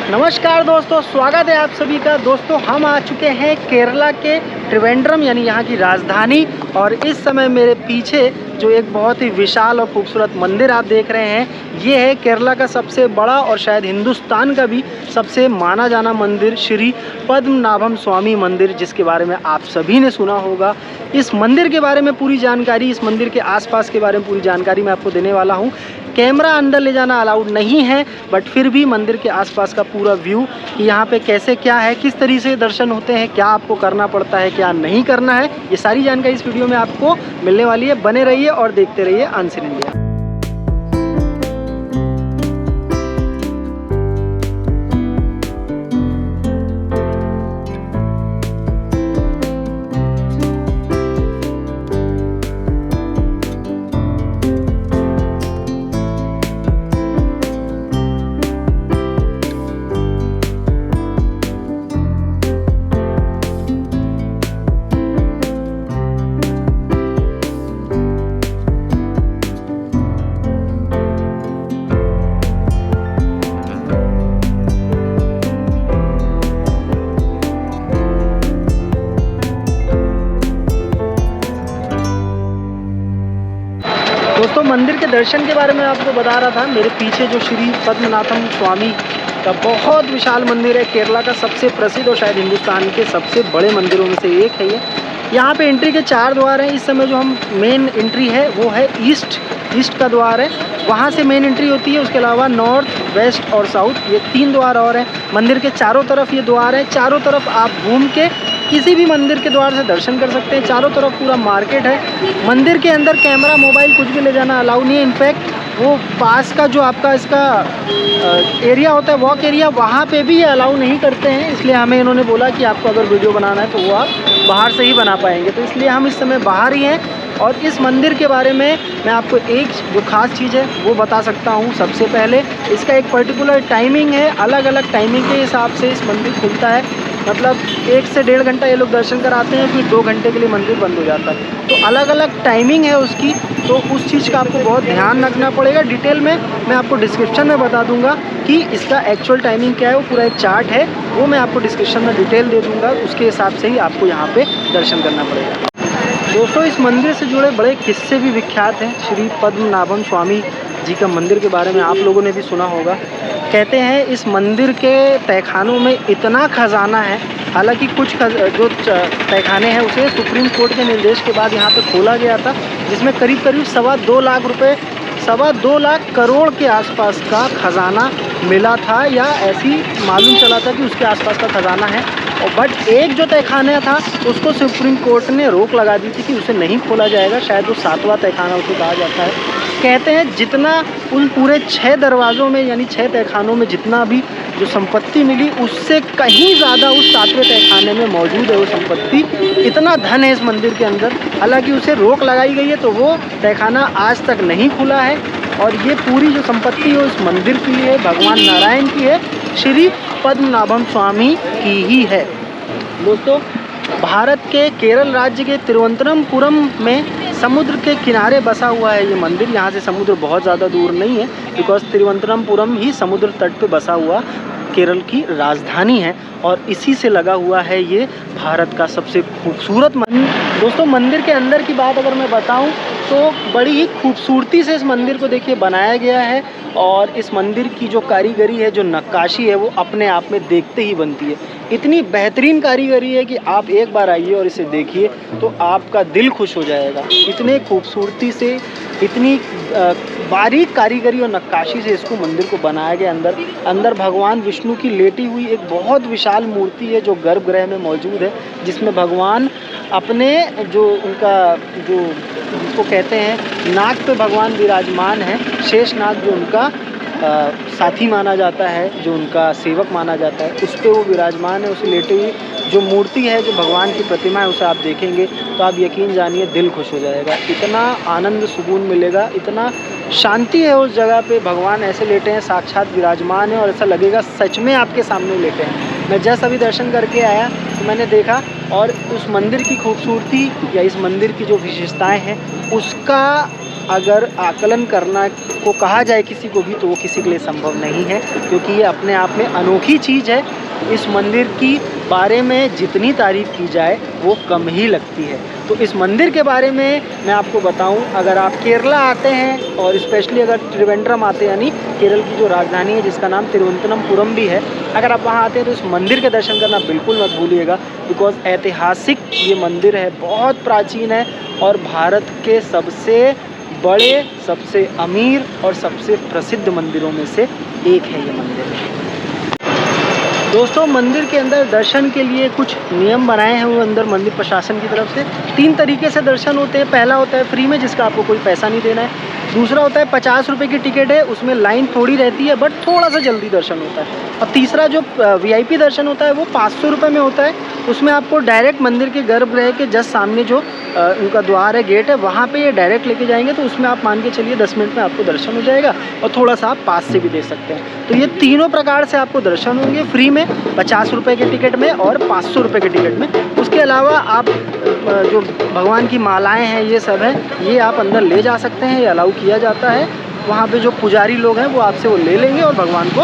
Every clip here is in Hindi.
नमस्कार दोस्तों, स्वागत है आप सभी का। दोस्तों हम आ चुके हैं केरला के त्रिवेंद्रम यानी यहाँ की राजधानी। और इस समय मेरे पीछे जो एक बहुत ही विशाल और खूबसूरत मंदिर आप देख रहे हैं, ये है केरला का सबसे बड़ा और शायद हिंदुस्तान का भी सबसे माना जाना मंदिर, श्री पद्मनाभम स्वामी मंदिर, जिसके बारे में आप सभी ने सुना होगा। इस मंदिर के बारे में पूरी जानकारी, इस मंदिर के आसपास के बारे में पूरी जानकारी मैं आपको देने वाला हूँ। कैमरा अंदर ले जाना अलाउड नहीं है, बट फिर भी मंदिर के आसपास का पूरा व्यू कि यहाँ पे कैसे क्या है, किस तरीके से दर्शन होते हैं, क्या आपको करना पड़ता है, क्या नहीं करना है, ये सारी जानकारी इस वीडियो में आपको मिलने वाली है। बने रहिए और देखते रहिए आंसर इंडिया। दोस्तों मंदिर के दर्शन के बारे में आपको बता रहा था। मेरे पीछे जो श्री पद्मनाभम स्वामी का बहुत विशाल मंदिर है, केरला का सबसे प्रसिद्ध और शायद हिंदुस्तान के सबसे बड़े मंदिरों में से एक है ये। यहाँ पे एंट्री के 4 द्वार हैं। इस समय जो हम मेन एंट्री है वो है ईस्ट का द्वार है, वहाँ से मेन एंट्री होती है। उसके अलावा नॉर्थ, वेस्ट और साउथ, ये 3 द्वार और हैं। मंदिर के चारों तरफ ये द्वार है। चारों तरफ आप घूम के किसी भी मंदिर के द्वार से दर्शन कर सकते हैं। चारों तरफ पूरा मार्केट है। मंदिर के अंदर कैमरा, मोबाइल कुछ भी ले जाना अलाउ नहीं है। इनफैक्ट वो पास का जो आपका इसका एरिया होता है, वॉक एरिया, वहाँ पे भी ये अलाउ नहीं करते हैं। इसलिए हमें इन्होंने बोला कि आपको अगर वीडियो बनाना है तो वो आप बाहर से ही बना पाएंगे। तो इसलिए हम इस समय बाहर ही हैं। और इस मंदिर के बारे में मैं आपको एक जो ख़ास चीज़ है वो बता सकता हूँ। सबसे पहले इसका एक पर्टिकुलर टाइमिंग है। अलग अलग टाइमिंग के हिसाब से इस मंदिर खुलता है। मतलब 1 से 1.5 घंटा ये लोग दर्शन कराते हैं, फिर 2 घंटे के लिए मंदिर बंद हो जाता है। तो अलग अलग टाइमिंग है उसकी, तो उस चीज़ का आपको बहुत ध्यान रखना पड़ेगा। डिटेल में मैं आपको डिस्क्रिप्शन में बता दूंगा कि इसका एक्चुअल टाइमिंग क्या है। वो पूरा एक चार्ट है, वो मैं आपको डिस्क्रिप्शन में डिटेल दे दूँगा। उसके हिसाब से ही आपको यहाँ पर दर्शन करना पड़ेगा। दोस्तों इस मंदिर से जुड़े बड़े किस्से भी विख्यात हैं। श्री पद्मनाभम स्वामी जी का मंदिर के बारे में आप लोगों ने भी सुना होगा। कहते हैं इस मंदिर के तहखानों में इतना खजाना है। हालांकि कुछ जो तहखाने हैं उसे सुप्रीम कोर्ट के निर्देश के बाद यहाँ पे खोला गया था, जिसमें करीब 2.25 लाख रुपए, 2.25 लाख करोड़ के आसपास का खजाना मिला था, या ऐसी मालूम चला था कि उसके आसपास का खजाना है। और बट एक जो तहखाना था उसको सुप्रीम कोर्ट ने रोक लगा दी थी कि उसे नहीं खोला जाएगा। शायद वो 7वां तहखाना उसे कहा जाता है। कहते हैं जितना उन पूरे 6 दरवाज़ों में यानी 6 तहखानों में जितना भी जो संपत्ति मिली, उससे कहीं ज़्यादा उस 7वें तहखाने में मौजूद है वो संपत्ति। इतना धन है इस मंदिर के अंदर। हालांकि उसे रोक लगाई गई है, तो वो तहखाना आज तक नहीं खुला है। और ये पूरी जो संपत्ति है उस मंदिर की है, भगवान नारायण की है, श्री पद्मनाभम स्वामी की ही है। दोस्तों भारत के केरल राज्य के तिरुवनंतपुरम में समुद्र के किनारे बसा हुआ है ये मंदिर। यहाँ से समुद्र बहुत ज़्यादा दूर नहीं है, बिकॉज तिरुवनंतपुरम ही समुद्र तट पे बसा हुआ केरल की राजधानी है। और इसी से लगा हुआ है ये भारत का सबसे खूबसूरत मंदिर। दोस्तों मंदिर के अंदर की बात अगर मैं बताऊं तो बड़ी ही खूबसूरती से इस मंदिर को देखिए बनाया गया है। और इस मंदिर की जो कारीगरी है, जो नक्काशी है, वो अपने आप में देखते ही बनती है। इतनी बेहतरीन कारीगरी है कि आप एक बार आइए और इसे देखिए तो आपका दिल खुश हो जाएगा। इतने खूबसूरती से, इतनी बारीक कारीगरी और नक्काशी से इसको मंदिर को बनाया गया। अंदर भगवान विष्णु की लेटी हुई एक बहुत विशाल मूर्ति है जो गर्भगृह में मौजूद है, जिसमें भगवान अपने जो उनका जो जिसको कहते हैं नाग पे भगवान विराजमान है। शेषनाग जो उनका साथी माना जाता है, जो उनका सेवक माना जाता है, उस पर वो विराजमान है। उसे लेटे हुई जो मूर्ति है, जो भगवान की प्रतिमा है, उसे आप देखेंगे तो आप यकीन जानिए दिल खुश हो जाएगा। इतना आनंद सुकून मिलेगा, इतना शांति है उस जगह पे। भगवान ऐसे लेटे हैं, साक्षात विराजमान है, और ऐसा लगेगा सच में आपके सामने लेटे हैं। मैं जस्ट अभी दर्शन करके आया तो मैंने देखा और उस मंदिर की खूबसूरती या इस मंदिर की जो विशेषताएं हैं उसका अगर आकलन करना को कहा जाए किसी को भी तो वो किसी के लिए संभव नहीं है, क्योंकि ये अपने आप में अनोखी चीज़ है। इस मंदिर की बारे में जितनी तारीफ़ की जाए वो कम ही लगती है। तो इस मंदिर के बारे में मैं आपको बताऊं, अगर आप केरला आते हैं और स्पेशली अगर त्रिवेंद्रम आते हैं, यानी केरल की जो राजधानी है जिसका नाम तिरुवनंतपुरम भी है, अगर आप वहां आते हैं तो इस मंदिर के दर्शन करना बिल्कुल मत भूलिएगा। बिकॉज ऐतिहासिक ये मंदिर है, बहुत प्राचीन है और भारत के सबसे बड़े, सबसे अमीर और सबसे प्रसिद्ध मंदिरों में से एक है ये मंदिर। दोस्तों, मंदिर के अंदर दर्शन के लिए कुछ नियम बनाए हैं वो अंदर मंदिर प्रशासन की तरफ से। 3 तरीके से दर्शन होते हैं। पहला होता है फ्री में, जिसका आपको कोई पैसा नहीं देना है। दूसरा होता है 50 रुपये की टिकट है, उसमें लाइन थोड़ी रहती है बट थोड़ा सा जल्दी दर्शन होता है। और तीसरा जो VIP दर्शन होता है वो 500 रुपये में होता है। उसमें आपको डायरेक्ट मंदिर के गर्भगृह के जस्ट सामने जो उनका द्वार है, गेट है, वहाँ पे ये डायरेक्ट लेके जाएंगे, तो उसमें आप मान के चलिए 10 मिनट में आपको दर्शन हो जाएगा और थोड़ा सा आप पास से भी दे सकते हैं। तो ये तीनों प्रकार से आपको दर्शन होंगे, फ्री में, 50 रुपये के टिकट में और 500 रुपये के टिकट में। उसके अलावा आप जो भगवान की मालाएँ हैं ये सब है, ये आप अंदर ले जा सकते हैं, ये अलाउ किया जाता है। वहाँ पे जो पुजारी लोग हैं वो आपसे वो ले लेंगे और भगवान को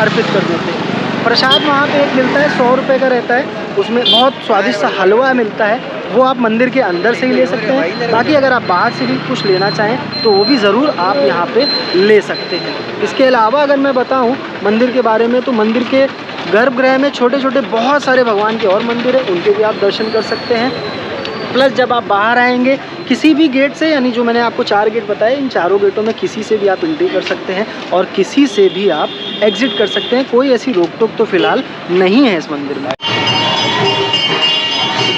अर्पित कर देते हैं। प्रसाद वहाँ पे एक मिलता है, 100 रुपये का रहता है, उसमें बहुत स्वादिष्ट सा हलवा मिलता है, वो आप मंदिर के अंदर से ही ले सकते हैं। बाकी अगर आप बाहर से भी कुछ लेना चाहें तो वो भी ज़रूर आप यहाँ पे ले सकते हैं। इसके अलावा अगर मैं बताऊँ मंदिर के बारे में, तो मंदिर के गर्भगृह में छोटे छोटे बहुत सारे भगवान के और मंदिर हैं, उनके भी आप दर्शन कर सकते हैं। प्लस जब आप बाहर आएंगे किसी भी गेट से, यानी जो मैंने आपको 4 गेट बताए, इन चारों गेटों में किसी से भी आप एंट्री कर सकते हैं और किसी से भी आप एग्ज़िट कर सकते हैं। कोई ऐसी रोक टोक तो फ़िलहाल नहीं है इस मंदिर में।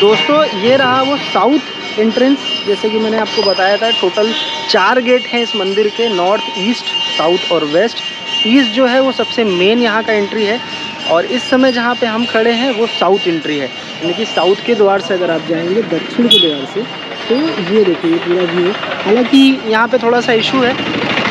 दोस्तों, ये रहा वो साउथ एंट्रेंस। जैसे कि मैंने आपको बताया था, टोटल 4 गेट हैं इस मंदिर के, नॉर्थ, ईस्ट, साउथ और वेस्ट। ईस्ट जो है वो सबसे मेन यहाँ का एंट्री है और इस समय जहाँ पे हम खड़े हैं वो साउथ एंट्री है, यानी कि साउथ के द्वार से अगर आप जाएंगे दक्षिण के द्वार से, तो ये देखिए पूरा व्यू। हालांकि यहाँ पे थोड़ा सा इशू है,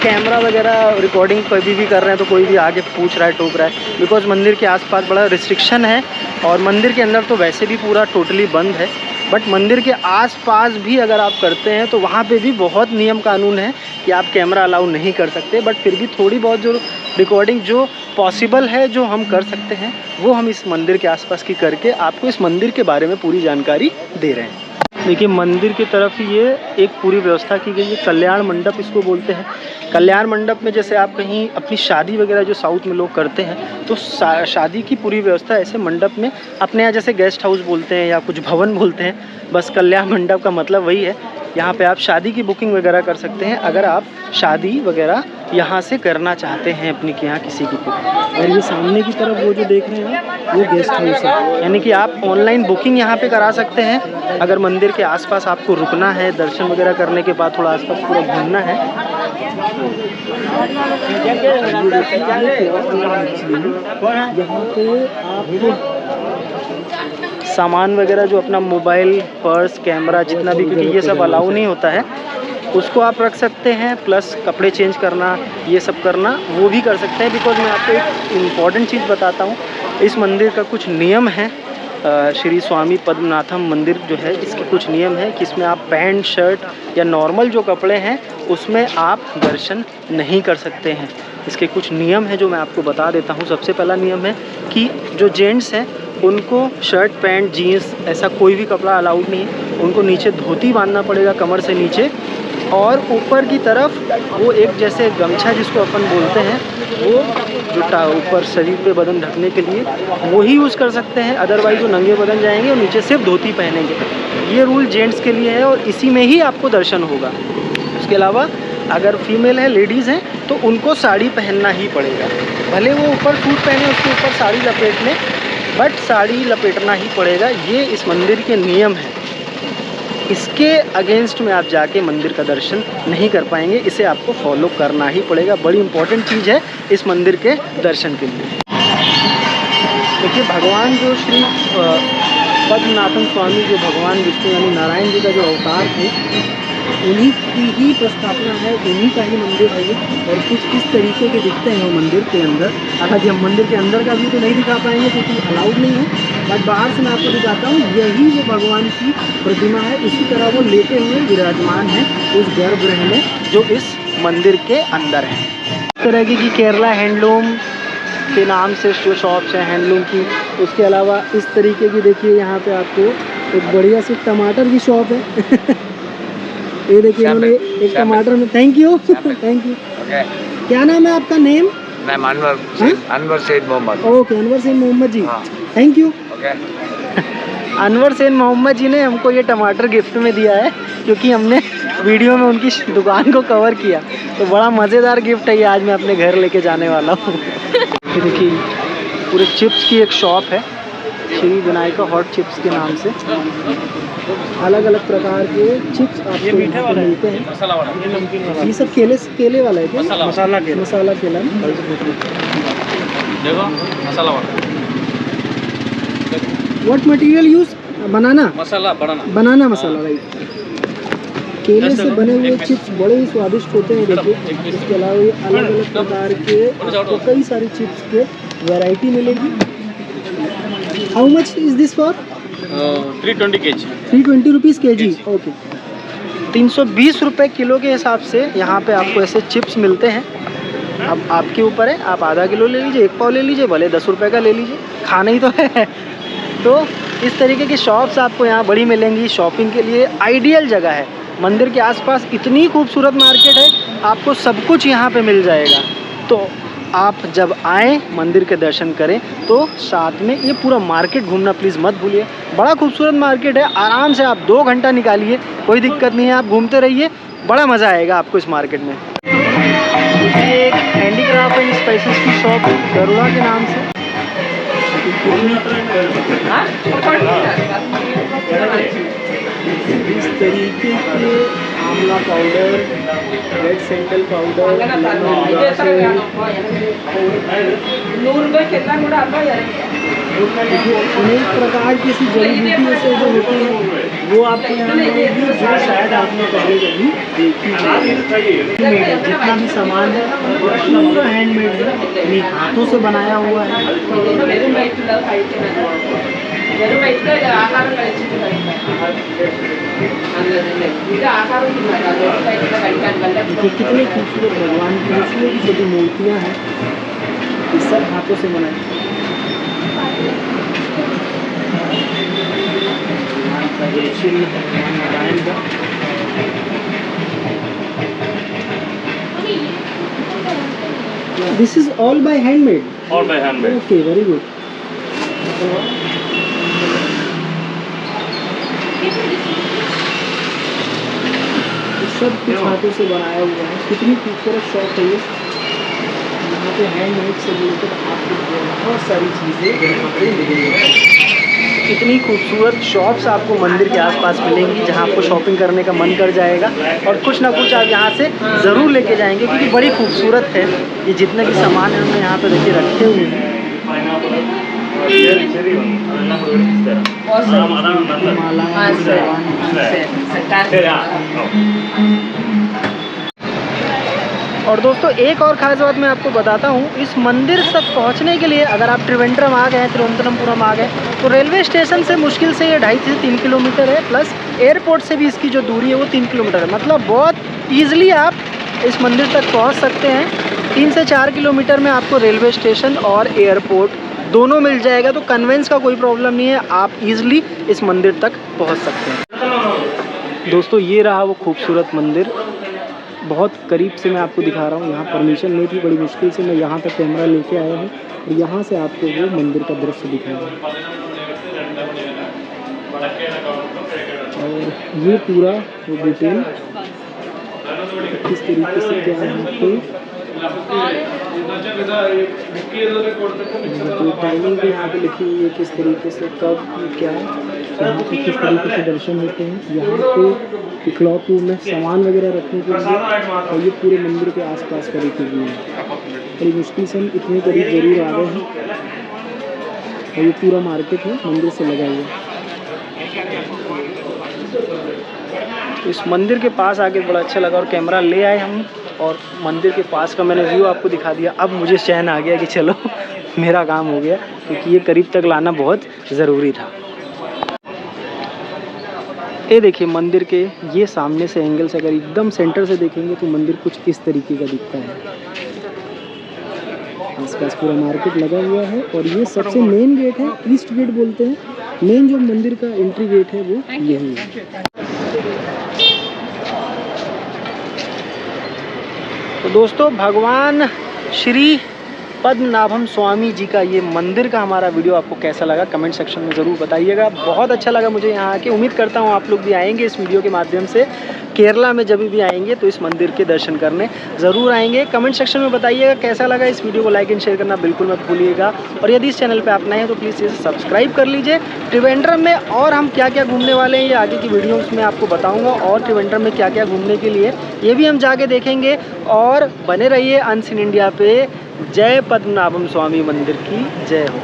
कैमरा वगैरह रिकॉर्डिंग कभी भी कर रहे हैं तो कोई भी आगे पूछ रहा है, टोक रहा है, बिकॉज मंदिर के आसपास बड़ा रिस्ट्रिक्शन है और मंदिर के अंदर तो वैसे भी पूरा टोटली बंद है। बट मंदिर के आसपास भी अगर आप करते हैं तो वहाँ पे भी बहुत नियम कानून है कि आप कैमरा अलाउ नहीं कर सकते। बट फिर भी थोड़ी बहुत जो रिकॉर्डिंग जो पॉसिबल है, जो हम कर सकते हैं, वो हम इस मंदिर के आसपास की करके आपको इस मंदिर के बारे में पूरी जानकारी दे रहे हैं। देखिए, मंदिर की तरफ ये एक पूरी व्यवस्था की गई है, कल्याण मंडप इसको बोलते हैं। कल्याण मंडप में जैसे आप कहीं अपनी शादी वगैरह जो साउथ में लोग करते हैं, तो शादी की पूरी व्यवस्था ऐसे मंडप में, अपने यहाँ जैसे गेस्ट हाउस बोलते हैं या कुछ भवन बोलते हैं, बस कल्याण मंडप का मतलब वही है। यहाँ पे आप शादी की बुकिंग वगैरह कर सकते हैं अगर आप शादी वगैरह यहाँ से करना चाहते हैं अपनी के यहाँ किसी की। और ये सामने की तरफ वो जो देख रहे हैं वो गेस्ट हाउस है, यानी कि आप ऑनलाइन बुकिंग यहाँ पे करा सकते हैं। अगर मंदिर के आसपास आपको रुकना है, दर्शन वगैरह करने के बाद थोड़ा आसपास पूरा घूमना है, यहाँ पे आप सामान वगैरह जो अपना मोबाइल, पर्स, कैमरा जितना भी, क्योंकि ये सब अलाउ नहीं होता है, उसको आप रख सकते हैं। प्लस कपड़े चेंज करना, ये सब करना, वो भी कर सकते हैं। बिकॉज मैं आपको एक इम्पॉर्टेंट चीज़ बताता हूँ, इस मंदिर का कुछ नियम है। श्री स्वामी पद्मनाभम मंदिर जो है, इसके कुछ नियम है कि इसमें आप पैंट, शर्ट या नॉर्मल जो कपड़े हैं उसमें आप दर्शन नहीं कर सकते हैं। इसके कुछ नियम हैं जो मैं आपको बता देता हूँ। सबसे पहला नियम है कि जो जेंट्स हैं उनको शर्ट, पैंट, जीन्स ऐसा कोई भी कपड़ा अलाउड नहीं है। उनको नीचे धोती बांधना पड़ेगा कमर से नीचे, और ऊपर की तरफ वो एक जैसे गमछा जिसको अपन बोलते हैं, वो जो ऊपर शरीर पे बदन ढकने के लिए वो ही यूज़ कर सकते हैं। अदरवाइज वो नंगे बदन जाएंगे और नीचे सिर्फ धोती पहनेंगे। ये रूल जेंट्स के लिए है और इसी में ही आपको दर्शन होगा। उसके अलावा अगर फीमेल है, लेडीज़ हैं, तो उनको साड़ी पहनना ही पड़ेगा। भले वो ऊपर सूट पहने, उसके ऊपर साड़ी लपेट लें, बट साड़ी लपेटना ही पड़ेगा। ये इस मंदिर के नियम हैं। इसके अगेंस्ट में आप जाके मंदिर का दर्शन नहीं कर पाएंगे, इसे आपको फॉलो करना ही पड़ेगा। बड़ी इंपॉर्टेंट चीज़ है इस मंदिर के दर्शन के लिए। देखिए, भगवान जो श्री पद्मनाभम स्वामी, जो भगवान विष्णु यानी नारायण जी का जो अवतार थे, उन्हीं की ही प्रस्थापना है, उन्हीं का ही मंदिर है ये। और कुछ इस तरीके के दिखते हैं वो मंदिर के अंदर। हालांकि हम मंदिर के अंदर का भी तो नहीं दिखा पाएंगे क्योंकि अलाउड नहीं है, बट बाहर से मैं आपको दिखाता हूँ, यही वो भगवान की प्रतिमा है, इसी तरह वो लेटे हुए विराजमान है उस गर्भगृह में जो इस मंदिर के अंदर है। इस तरह की केरला हैंडलूम के नाम से जो शॉप्स हैं हैंडलूम की, उसके अलावा इस तरीके की देखिए यहाँ पे आपको एक बढ़िया सी टमाटर की शॉप है। ये देखिए इन्होंने एक टमाटर में, थैंक यू थैंक यू। क्या नाम है आपका? नेम? नाम Anwar Syed Mohammad. Okay, Anwar Syed Mohammad ji, thank you. Anwar Syed Mohammad ji ने हमको ये टमाटर गिफ्ट में दिया है, क्योंकि हमने वीडियो में उनकी दुकान को कवर किया, तो बड़ा मज़ेदार गिफ्ट है ये, आज मैं अपने घर लेके जाने वाला हूँ। देखिए पूरे चिप्स की एक शॉप है, श्री विनायका हॉट चिप्स के नाम से। अलग अलग प्रकार के चिप्स आपको मीठे वाले मिलते हैं। मसाला वाला, ये नमकीन वाला, ये सब केले वाला है क्या? मसाला केला देखो मसाला वाला। What material use? Banana banana masala, right. केले से बने हुए चिप्स बड़े ही स्वादिष्ट होते हैं। देखिए इसके अलावा ये अलग अलग प्रकार के आपको कई सारी चिप्स के वैरायटी मिलेगी। How much is this for? 320 kg। 320 rupees के जी, ओके। 320 रुपये किलो के हिसाब से यहाँ पे आपको ऐसे चिप्स मिलते हैं। अब आपके ऊपर है, आप आधा किलो ले लीजिए, 1 पाव ले लीजिए, भले 10 रुपये का ले लीजिए, खाना ही तो है। तो इस तरीके की शॉप्स आपको यहाँ बड़ी मिलेंगी, शॉपिंग के लिए आइडियल जगह है। मंदिर के आसपास इतनी खूबसूरत मार्केट है, आपको सब कुछ यहाँ पे मिल जाएगा। तो आप जब आएँ मंदिर के दर्शन करें तो साथ में ये पूरा मार्केट घूमना प्लीज़ मत भूलिए। बड़ा खूबसूरत मार्केट है, आराम से आप 2 घंटा निकालिए, कोई दिक्कत नहीं है, आप घूमते रहिए, बड़ा मज़ा आएगा आपको इस मार्केट में। ये एक हैंडीक्राफ्ट एंड स्पाइसेस की शॉप है, गरुड़ा के नाम से। इस तरीके के आंवला पाउडर, रेड सैंडल पाउडर, अनेक प्रकार की ऐसी जड़ी बूटी से जो होती है वो आपको यहाँ मिलेगी, जो शायद आपने पहले कभी देखी है। जितना भी सामान है वो पूरा हैंडमेड है, यानी हाथों से बनाया हुआ है। देखिए कितनी खूबसूरत भगवान की छोटी छोटी मूर्तियाँ हैं, ये सब हाथों से बनाई। This is all by handmade. All by handmade. Okay, very good. सब कुछ हाथों से बनाया हुआ है। कितनी खूबसूरत शॉप है ये। यहाँ पे हैंडमेड से लेकर आपको बहुत सारी चीज़ें यहाँ पे मिलेंगी। इतनी खूबसूरत शॉप्स आपको मंदिर के आसपास मिलेंगी, जहाँ आपको शॉपिंग करने का मन कर जाएगा और कुछ ना कुछ आप यहाँ से ज़रूर लेके जाएंगे, क्योंकि बड़ी खूबसूरत है। ये जितने भी सामान है उन्होंने यहाँ पे देखिए रखे हुए हैं। और दोस्तों एक और ख़ास बात मैं आपको बताता हूँ, इस मंदिर तक पहुँचने के लिए अगर आप त्रिवेंद्रम आ गए, तिरुवनंतपुरम आ गए, तो रेलवे स्टेशन से मुश्किल से ये 2.5 से 3 किलोमीटर है, प्लस एयरपोर्ट से भी इसकी जो दूरी है वो 3 किलोमीटर है। मतलब बहुत ईजिली आप इस मंदिर तक पहुँच सकते हैं। 3 से 4 किलोमीटर में आपको रेलवे स्टेशन और एयरपोर्ट दोनों मिल जाएगा, तो कन्वेंस का कोई प्रॉब्लम नहीं है, आप ईजिली इस मंदिर तक पहुँच सकते हैं। दोस्तों ये रहा वो खूबसूरत मंदिर, बहुत करीब से मैं आपको दिखा रहा हूँ। यहाँ परमिशन नहीं थी, बड़ी मुश्किल से मैं यहाँ तक कैमरा लेके आया हूँ और यहाँ से आपको वो मंदिर का दृश्य दिखा रहा हूँ। और ये पूरा वो डिटेल किस तरीके से क्या है यहाँ पे टाइमिंग भी यहाँ पे लिखी हुई है, किस तरीके से कब क्या यहाँ पे किस तरीके से दर्शन होते हैं। यहाँ पे क्लॉक रूम में सामान वगैरह रखने के लिए, और ये पूरे मंदिर के आसपास का रुकी हुई है। बड़ी मुश्किल से हम इतने करीब ज़रूर आ गए हैं और ये पूरा मार्केट है मंदिर से लगा हुआ। इस मंदिर के पास आके बड़ा अच्छा लगा और कैमरा ले आए हम और मंदिर के पास का मैंने व्यू आपको दिखा दिया। अब मुझे चैन आ गया कि चलो मेरा काम हो गया। क्योंकि ये करीब तक लाना बहुत ज़रूरी था। ये देखिए मंदिर के ये सामने से एंगल से अगर एकदम सेंटर से देखेंगे तो मंदिर कुछ इस तरीके का दिखता है। आसपास पूरा मार्केट लगा हुआ है और ये सबसे मेन गेट है, ईस्ट गेट बोलते हैं। मेन जो मंदिर का एंट्री गेट है वो यही है। तो दोस्तों भगवान श्री पद्मनाभम स्वामी जी का ये मंदिर का हमारा वीडियो आपको कैसा लगा कमेंट सेक्शन में ज़रूर बताइएगा। बहुत अच्छा लगा मुझे यहाँ आके। उम्मीद करता हूँ आप लोग भी आएंगे इस वीडियो के माध्यम से। केरला में जब भी आएंगे तो इस मंदिर के दर्शन करने ज़रूर आएंगे। कमेंट सेक्शन में बताइएगा कैसा लगा। इस वीडियो को लाइक एंड शेयर करना बिल्कुल मत भूलिएगा। और यदि इस चैनल पर आप नए हैं तो प्लीज़ इसे सब्सक्राइब कर लीजिए। त्रिवेंद्रम में और हम क्या क्या घूमने वाले हैं ये आगे की वीडियोज़ में आपको बताऊँगा। और त्रिवेंद्रम में क्या क्या घूमने के लिए ये भी हम जाके देखेंगे। और बने रहिए अनसीन इंडिया पे। जय पद्मनाभम स्वामी मंदिर की जय हो।